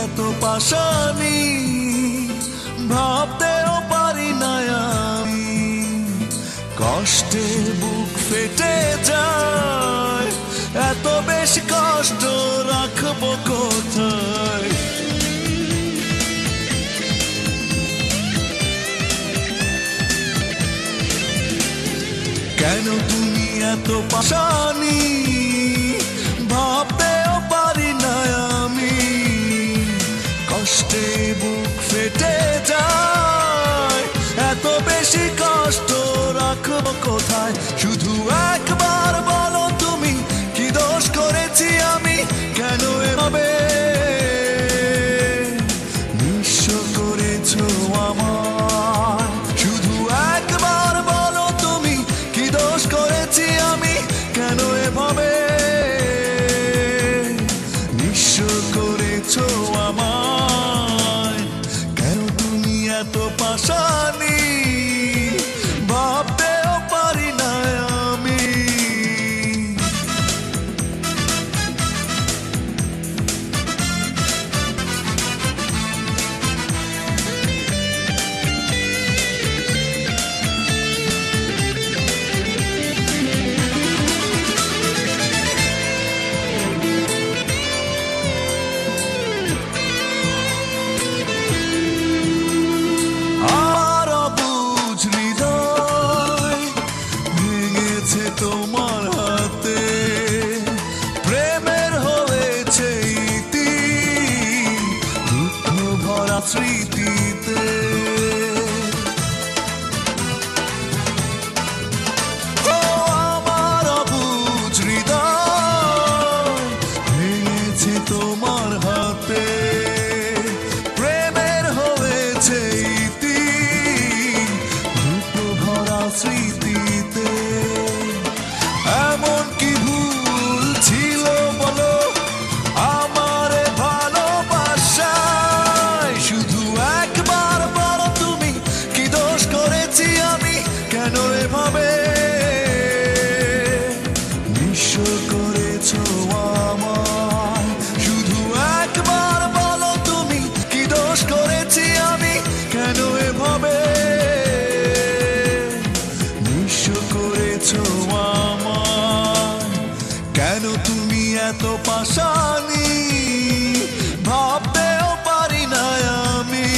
এত পাশানি ভাবতেও পারি না আমি। কষ্টে বুক ফেটে যায়, এত বেশি কষ্ট রাখবো কোথায়? কেন তুমি এত পাশানি ভাবতেও পারি না আমি। কষ্টে বুক ফেটে যায়, এত বেশি কষ্ট রাখবো কোথায়? শুধু একবার বলো তুমি, কি দোষ করেছি আমি? কেন এভাবে নিঃস্ব করেছো আমায়? শুধু একবার বলো তুমি, কি দোষ করেছি আমি? কেন এভাবে নিঃস্ব করেছো আমায়? কেন তুমি এত পাশানি ভাবতেও পারি না আমি। তোমার হাতে প্রেমের হয়েছে ইতি, দুঃখ ভরা স্মৃতিতে। ও আমার অবুঝ হৃদয় ভেঙেছে তোমার হাতে, প্রেমের হয়েছে ইতি, দুঃখ ভরা স্মৃতিতে। এমন কি ভুল ছিল বলো আমার ভালোবাসায়? শুধু একবার বলো তুমি, কি দোষ করেছি আমি? কেন এভাবে নিঃস্ব করেছো আমায়? শুধু একবার বলো তুমি, কি দোষ করেছি আমি? কেন এভাবে নিঃস্ব করেছো আমায়? কেন তুমি এত পাশানি ভাবতেও পারি না আমি।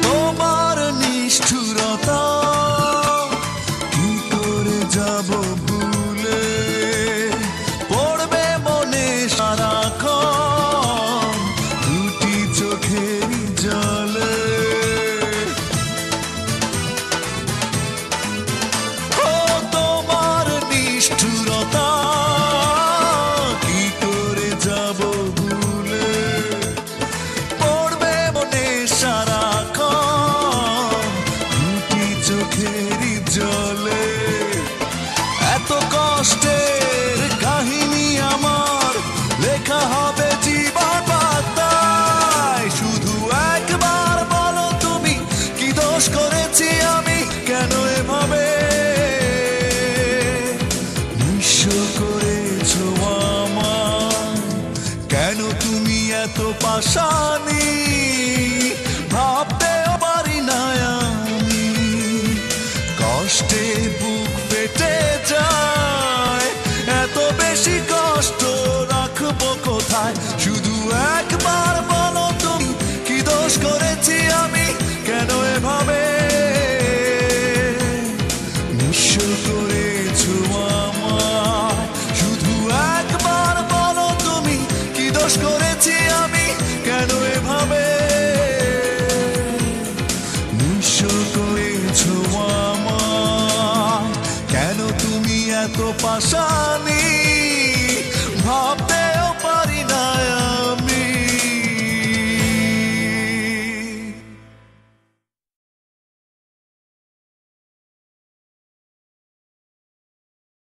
তোমার নিষ্ঠুরতা কি করে যাব ভুলে, পড়বে মনে সারাক্ষণ দুটি চোখের জলে। ও তোমার নিষ্ঠুরতা কি করে যাব ভুলে, পড়বে মনে সারাক্ষণ দুটি চোখের জলে। এত কষ্টের কাহিনী আমার লেখা হবে জীবন পাতায়। শুধু একবার বলো তুমি, কি দোষ করেছি আমি? কেন এভাবে নিঃস্ব করেছো আমায়? কেন তুমি এত পাশানি ভাবতেও পারি না আমি। কষ্টে বুক ফেটে যায়, এত বেশি কষ্ট রাখবো কোথায়? শুধু একবার বলো তুমি, কি দোষ করেছি আমি? কেন এভাবে নিঃস্ব করেছো আমায়? শুধু একবার বলো তুমি, কি দোষ করেছি আমি? কেন এভাবে নিঃস্ব করেছো আমায়? কেন তুমি এত পাশানি